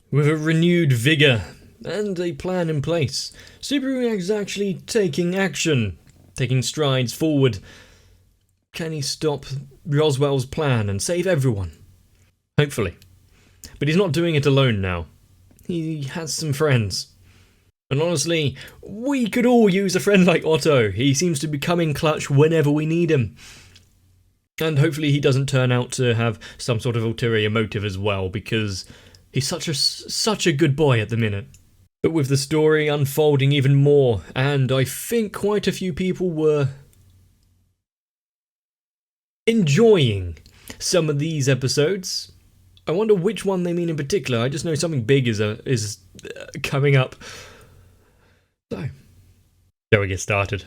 With a renewed vigour and a plan in place, Subaru is actually taking action, taking strides forward. Can he stop Roswell's plan and save everyone? Hopefully. But he's not doing it alone now. He has some friends. And honestly, we could all use a friend like Otto. He seems to be coming clutch whenever we need him. And hopefully he doesn't turn out to have some sort of ulterior motive as well, because he's such a good boy at the minute. But with the story unfolding even more, and I think quite a few people were enjoying some of these episodes. I wonder which one they mean in particular. I just know something big is coming up. So, shall we get started?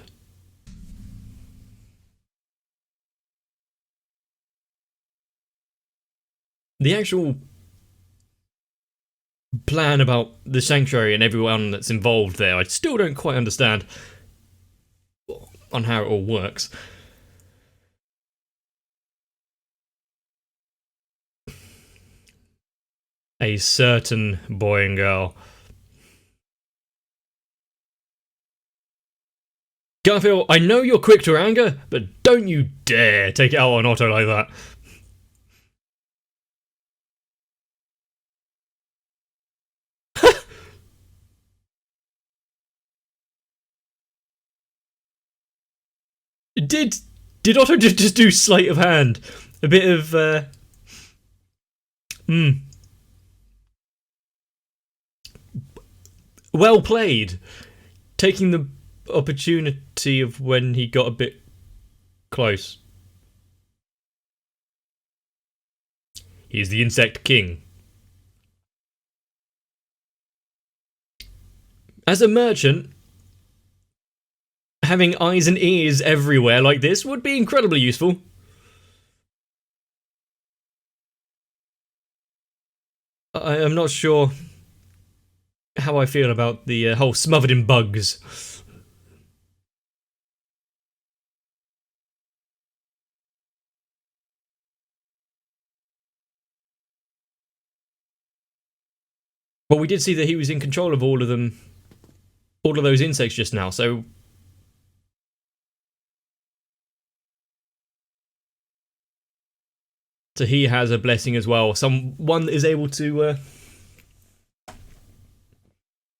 The actual plan about the sanctuary and everyone that's involved there, I still don't quite understand on how it all works. A certain boy and girl. Garfield, I know you're quick to anger, but don't you dare take it out on Otto like that. Did Otto just do sleight of hand? A bit of well played. Taking the opportunity of when he got a bit close. He's the insect king. As a merchant, having eyes and ears everywhere like this would be incredibly useful. I am not sure how I feel about the whole smothered in bugs. Well, we did see that he was in control of all of them, all of those insects just now, so he has a blessing as well. Someone that is able to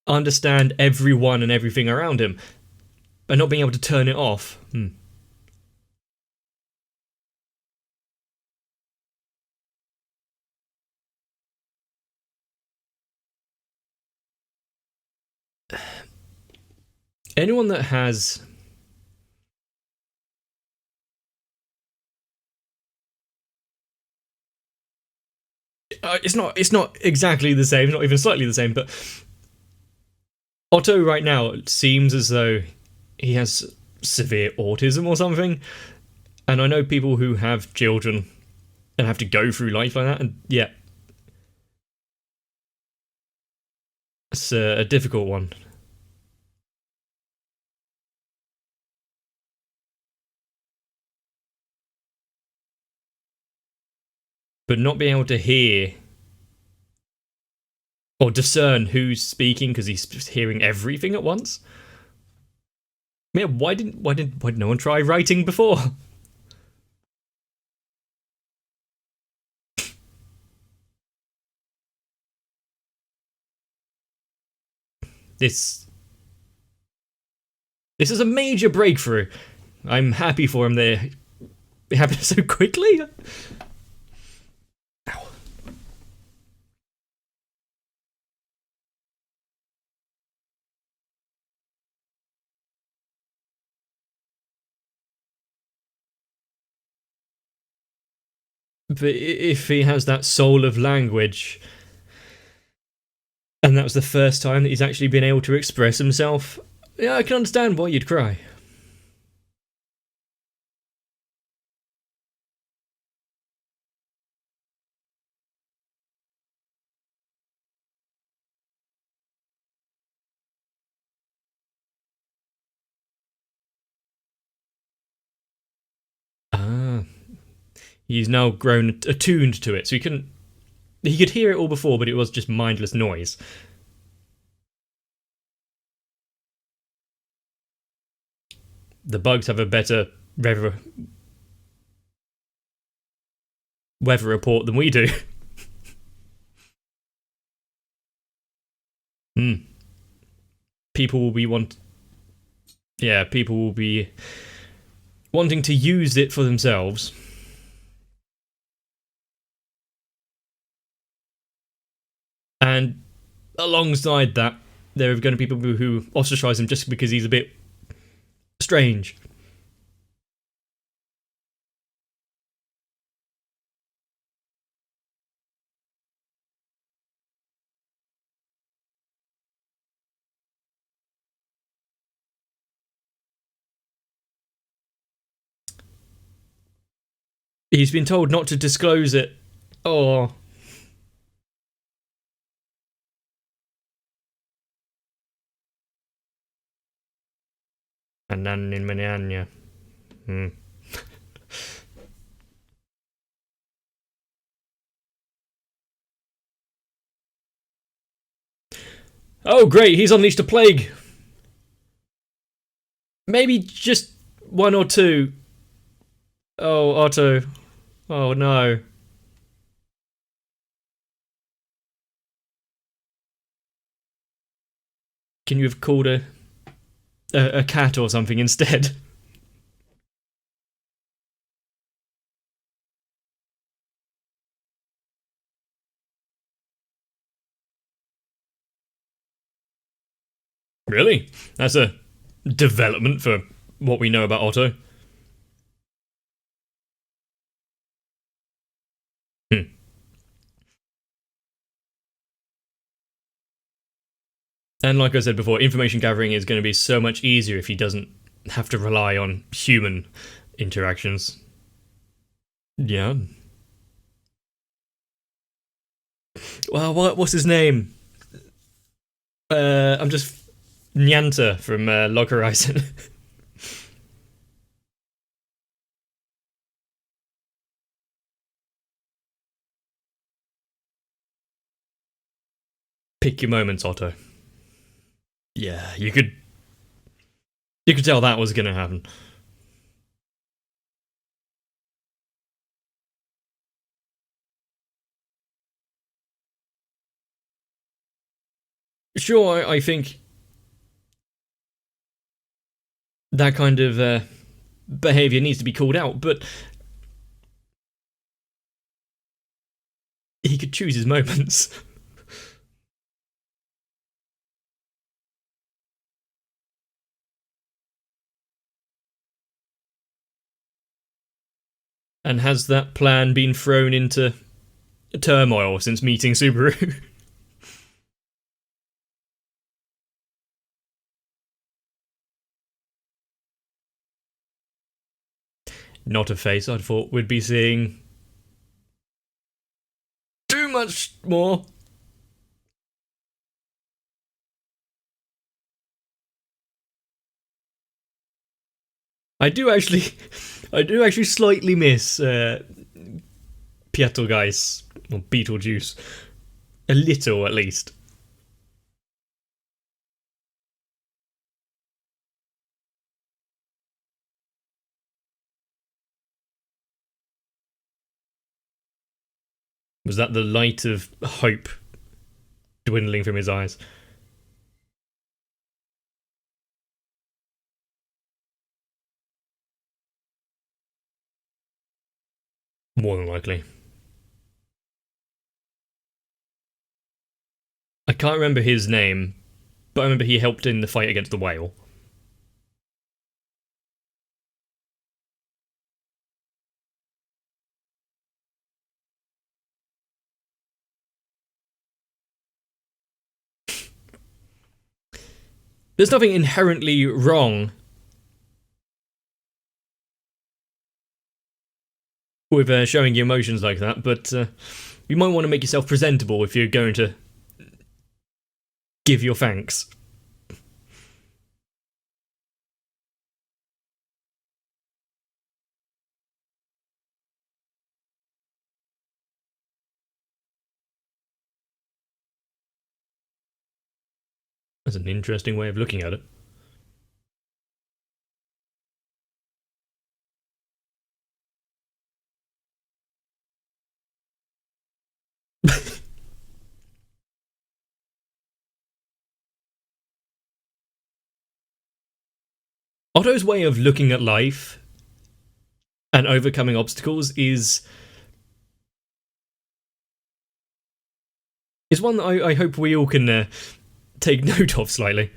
understand everyone and everything around him, but not being able to turn it off. Anyone that has it's not exactly the same, not even slightly the same, but Otto right now seems as though he has severe autism or something. And I know people who have children and have to go through life like that, and yeah, it's a difficult one. But not being able to hear or discern who's speaking because he's hearing everything at once. Yeah, why did no one try writing before? This is a major breakthrough. I'm happy for him there. It happened so quickly. Ow. But if he has that soul of language, and that was the first time that he's actually been able to express himself, yeah, I can understand why you'd cry. Ah, he's now grown attuned to it, so he can He could hear it all before, but it was just mindless noise. The bugs have a better weather report than we do. Hmm. People will be people will be wanting to use it for themselves. And alongside that, there are going to be people who ostracize him just because he's a bit strange. He's been told not to disclose it. Oh. And then in Manania. Oh, great, he's unleashed a plague. Maybe just one or two. Oh, Otto. Oh, no. Can you have called a cat or something instead? Really? That's a development for what we know about Otto. Hmm. And like I said before, information gathering is going to be so much easier if he doesn't have to rely on human interactions. Yeah. Well, what's his name? I'm just Nyanta from Log Horizon. Pick your moments, Otto. Yeah, you could tell that was going to happen. Sure, I think that kind of behaviour needs to be called out, but he could choose his moments. And has that plan been thrown into turmoil since meeting Subaru? Not a face I'd thought we'd be seeing too much more. I do actually, I do actually slightly miss Betelgeuse or Beetlejuice a little at least. Was that the light of hope dwindling from his eyes? More than likely. I can't remember his name, but I remember he helped in the fight against the whale. There's nothing inherently wrong with showing your emotions like that, but you might want to make yourself presentable if you're going to give your thanks. That's an interesting way of looking at it. Otto's way of looking at life and overcoming obstacles is one that I hope we all can take note of slightly.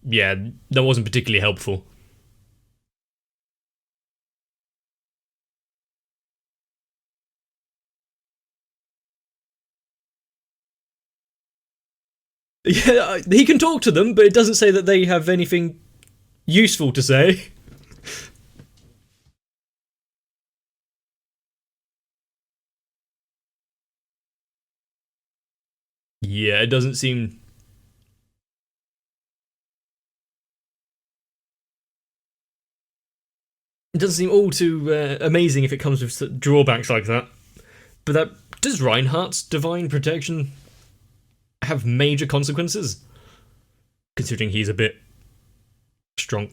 Yeah, that wasn't particularly helpful. Yeah, he can talk to them, but it doesn't say that they have anything useful to say. Yeah, it doesn't seem... It doesn't seem all too amazing if it comes with drawbacks like that. But does Reinhardt's divine protection have major consequences? Considering he's a bit strong.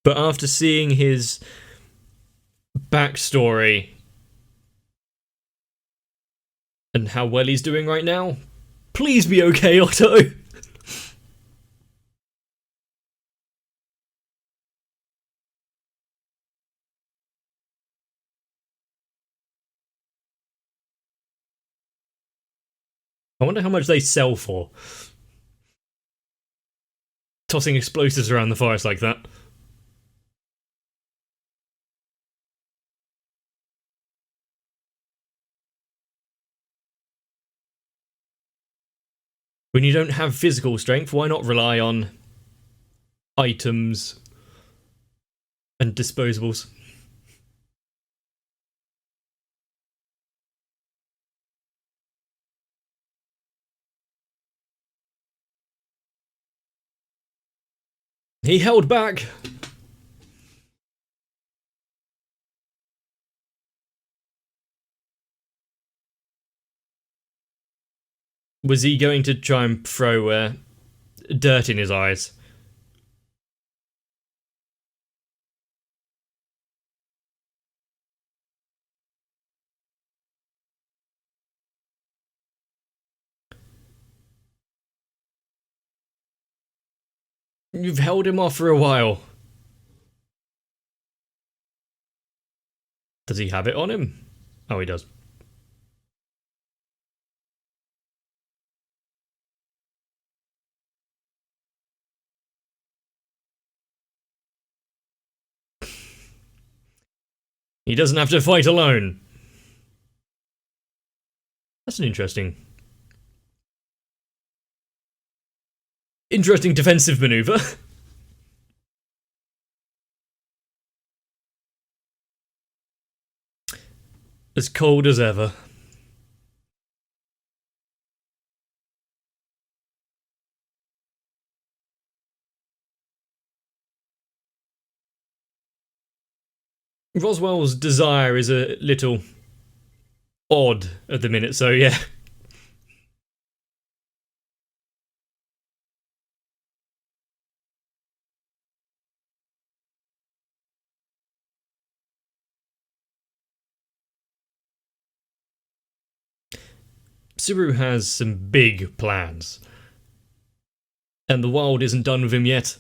But after seeing his backstory and how well he's doing right now, please be okay, Otto. I wonder how much they sell for. Tossing explosives around the forest like that. When you don't have physical strength, why not rely on items and disposables? He held back. Was he going to try and throw dirt in his eyes? You've held him off for a while. Does he have it on him? Oh, he does. He doesn't have to fight alone. That's an interesting defensive maneuver. As cold as ever. Roswell's desire is a little odd at the minute, so yeah. Subaru has some big plans. And the world isn't done with him yet.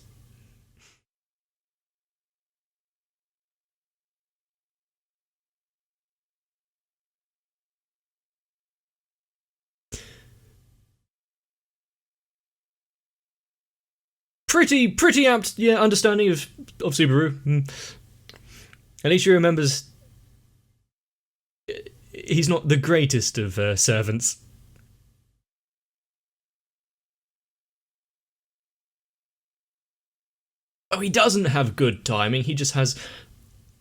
Pretty apt, yeah, understanding of Subaru. At least he remembers he's not the greatest of servants. Oh, he doesn't have good timing, he just has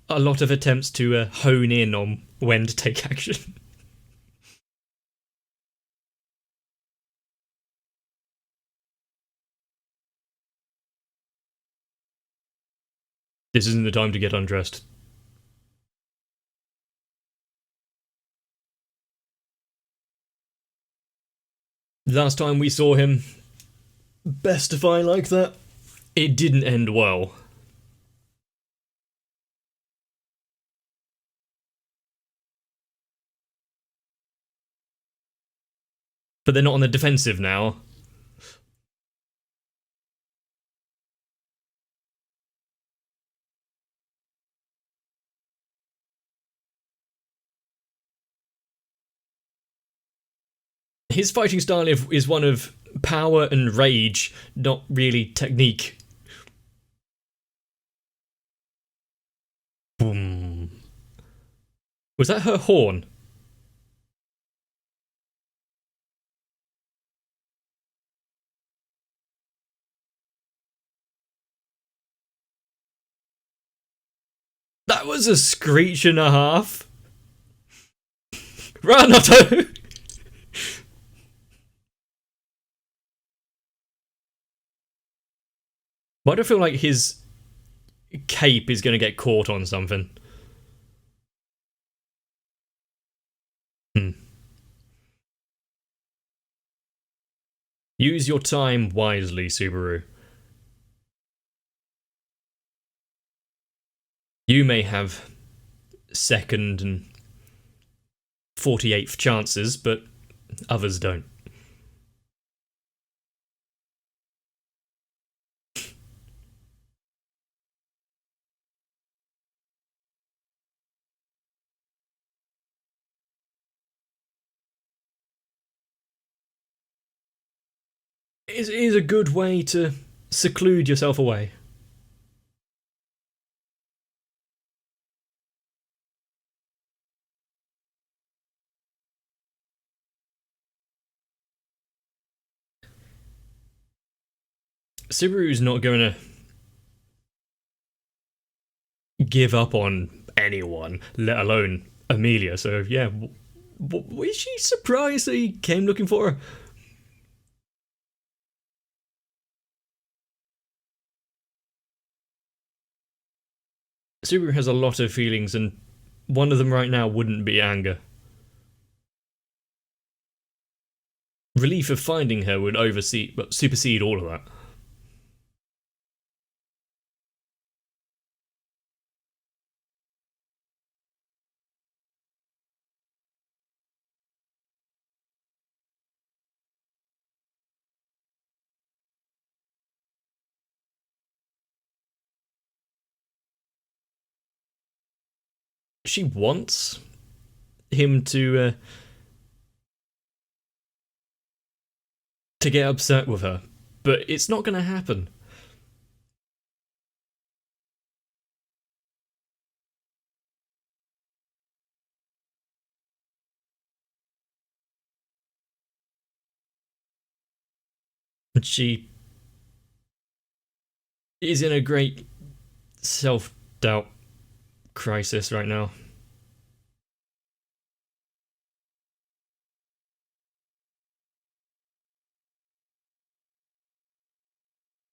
a lot of attempts to hone in on when to take action. This isn't the time to get undressed. Last time we saw him bestify like that, it didn't end well. But they're not on the defensive now. His fighting style is one of power and rage, not really technique. Boom. Was that her horn? That was a screech and a half. Run, Otto! Why do I feel like his cape is going to get caught on something? Use your time wisely, Subaru. You may have second and 48th chances, but others don't. It is a good way to seclude yourself away. Subaru's not going to give up on anyone, let alone Amelia, so yeah. Was she surprised that he came looking for her? Subaru has a lot of feelings, and one of them right now wouldn't be anger. Relief of finding her would supersede all of that. She wants him to get upset with her, but it's not going to happen. She is in a great self-doubt crisis right now.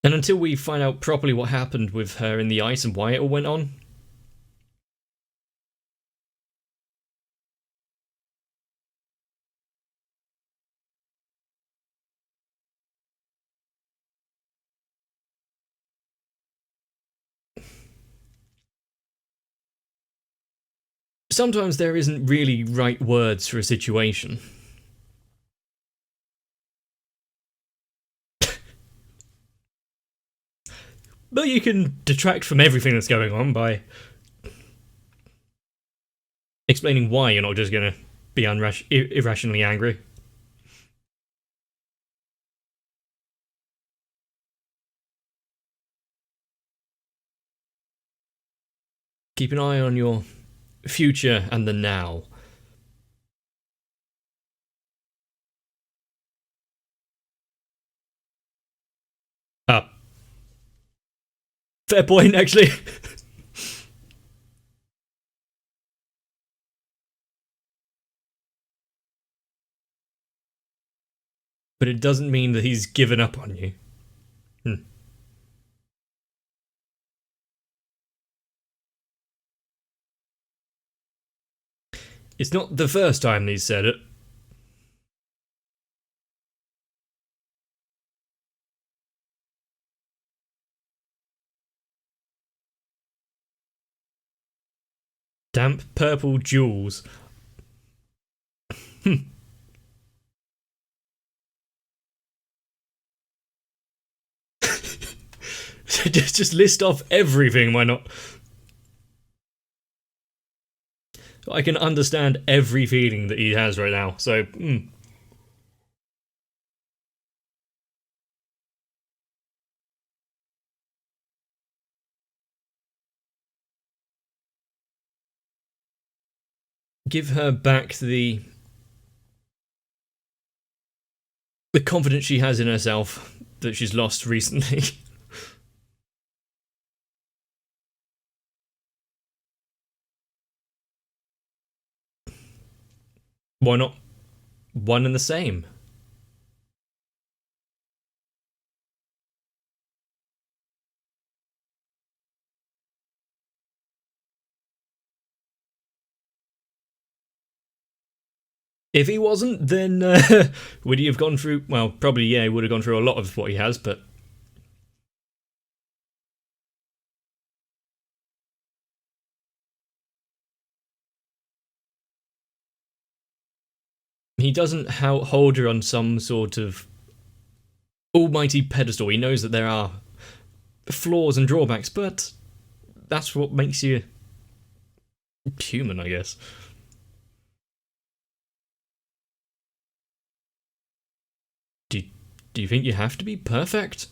And until we find out properly what happened with her in the ice and why it all went on, sometimes there isn't really right words for a situation. But you can detract from everything that's going on by explaining why you're not just going to be irrationally angry. Keep an eye on your future and the now. Ah. Fair point, actually. But it doesn't mean that he's given up on you. It's not the first time he's said it. Damp purple jewels. just list off everything, why not? I can understand every feeling that he has right now, so... Give her back the confidence she has in herself that she's lost recently. Why not one and the same? If he wasn't, then would he have gone through... Well, probably, yeah, he would have gone through a lot of what he has, but... He doesn't hold her on some sort of almighty pedestal. He knows that there are flaws and drawbacks, but that's what makes you human, I guess. Do you think you have to be perfect?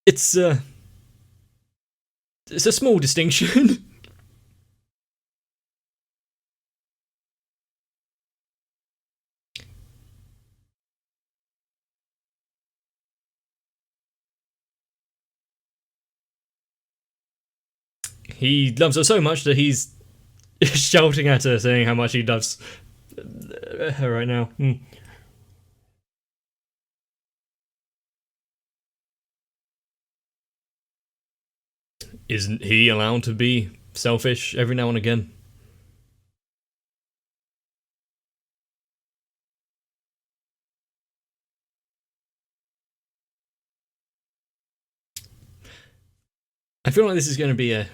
It's a small distinction. He loves her so much that he's shouting at her, saying how much he loves her right now. Isn't he allowed to be selfish every now and again? I feel like this is going to be a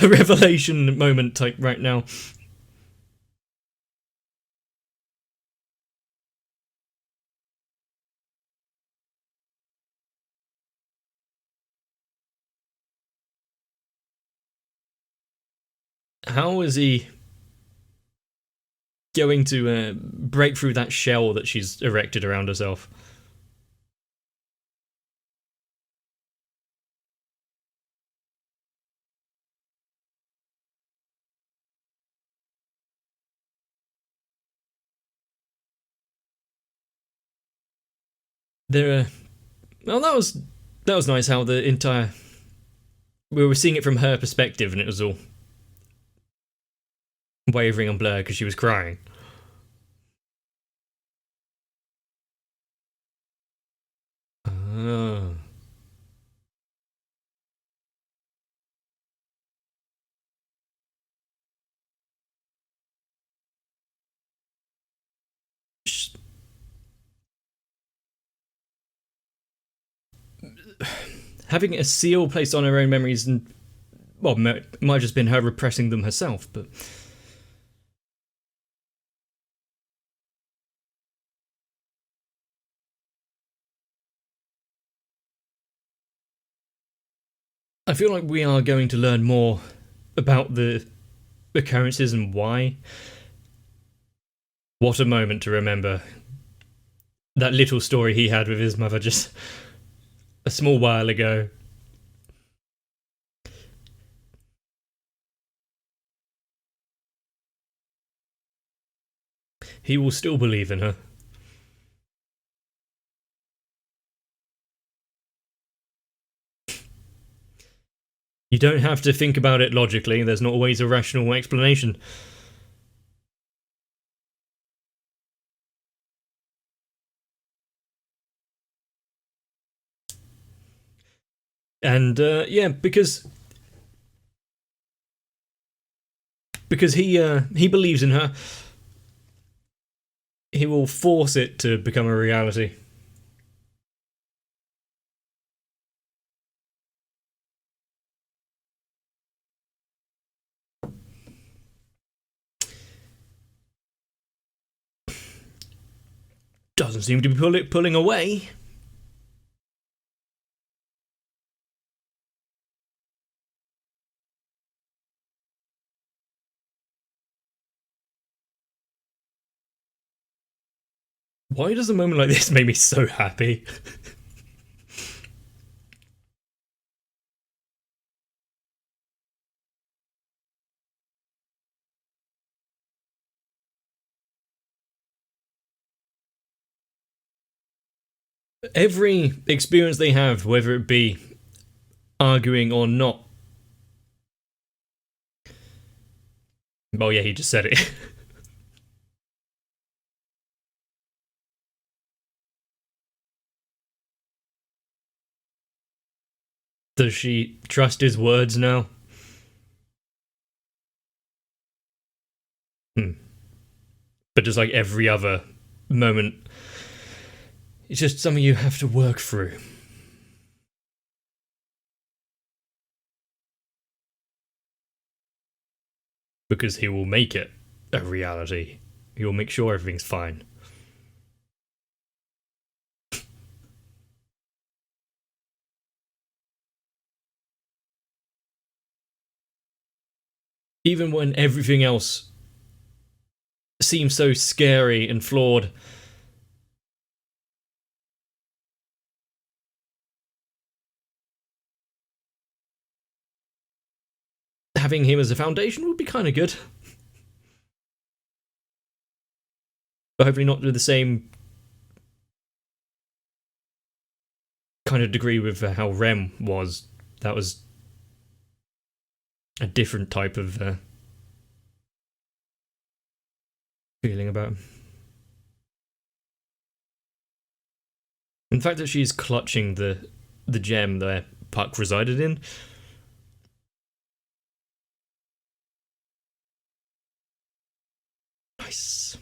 revelation moment type right now. How is he going to break through that shell that she's erected around herself? Well, that was nice how the entire... We were seeing it from her perspective and it was all wavering and blurred because she was crying. Oh. Having a seal placed on her own memories and... Well, it might have just been her repressing them herself, but... I feel like we are going to learn more about the occurrences and why. What a moment to remember. That little story he had with his mother just a small while ago. He will still believe in her. You don't have to think about it logically, there's not always a rational explanation. And yeah, because he believes in her, he will force it to become a reality. Doesn't seem to be pulling away. Why does a moment like this make me so happy? Every experience they have, whether it be arguing or not. Oh yeah, he just said it. Does she trust his words now? But just like every other moment, it's just something you have to work through. Because he will make it a reality. He will make sure everything's fine. Even when everything else seems so scary and flawed, having him as a foundation would be kind of good. But hopefully not to the same kind of degree with how Rem was. That was a different type of feeling about him. In fact that she's clutching the gem that Puck resided in. Nice.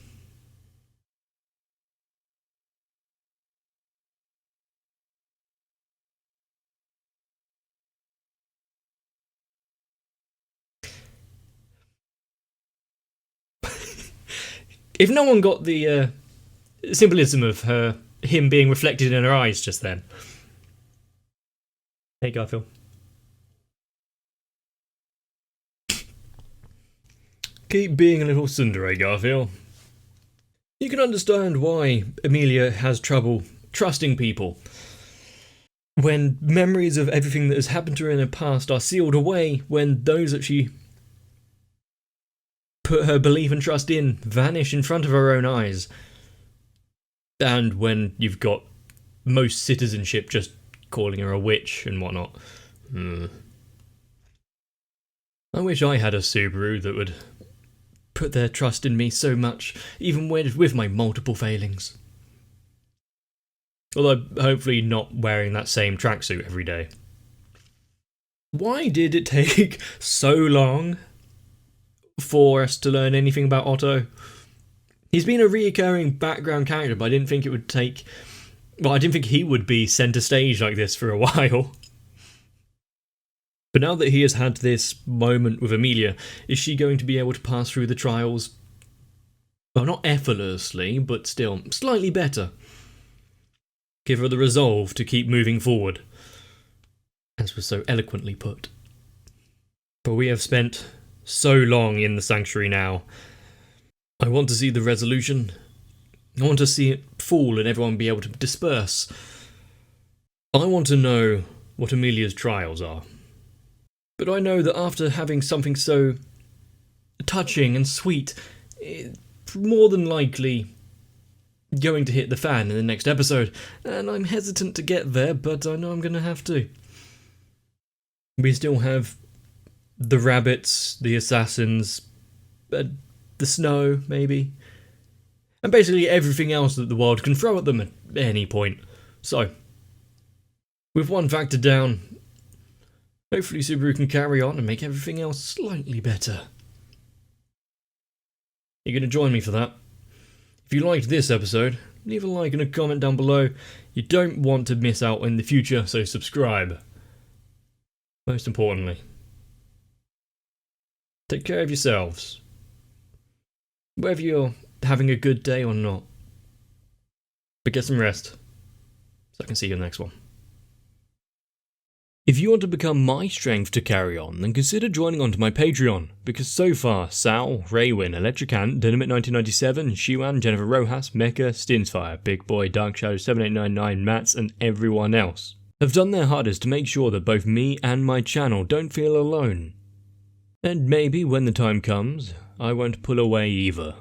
If no one got the symbolism of him being reflected in her eyes just then. Hey, Garfield. Keep being a little tsundere, Garfield. You can understand why Amelia has trouble trusting people. When memories of everything that has happened to her in the past are sealed away, when those that she put her belief and trust in vanish in front of her own eyes. And when you've got most citizenship just calling her a witch and whatnot. I wish I had a Subaru that would put their trust in me so much, even with my multiple failings. Although, hopefully not wearing that same tracksuit every day. Why did it take so long for us to learn anything about Otto? He's been a reoccurring background character, but I didn't think it would take... Well, I didn't think he would be centre stage like this for a while. But now that he has had this moment with Amelia, is she going to be able to pass through the trials? Well, not effortlessly, but still slightly better. Give her the resolve to keep moving forward, as was so eloquently put. But we have spent so long in the sanctuary now. I want to see the resolution. I want to see it fall and everyone be able to disperse. I want to know what Amelia's trials are. But I know that after having something so touching and sweet, it's more than likely going to hit the fan in the next episode, and I'm hesitant to get there, but I know I'm going to have to. We still have the rabbits, the assassins, the snow, maybe, and basically everything else that the world can throw at them at any point. So, with one factor down, Hopefully Subaru can carry on and make everything else slightly better. You're going to join me for that? If you liked this episode, leave a like and a comment down below. You don't want to miss out in the future, so subscribe. Most importantly, take care of yourselves. Whether you're having a good day or not. But get some rest, so I can see you in the next one. If you want to become my strength to carry on, then consider joining onto my Patreon, because so far, Sal, Raywin, Electric Ant, Dynamite1997, Shiwan, Jennifer Rojas, Mecha, Stinsfire, Big Boy, Dark Shadow 7899, Mats, and everyone else have done their hardest to make sure that both me and my channel don't feel alone. And maybe when the time comes, I won't pull away either.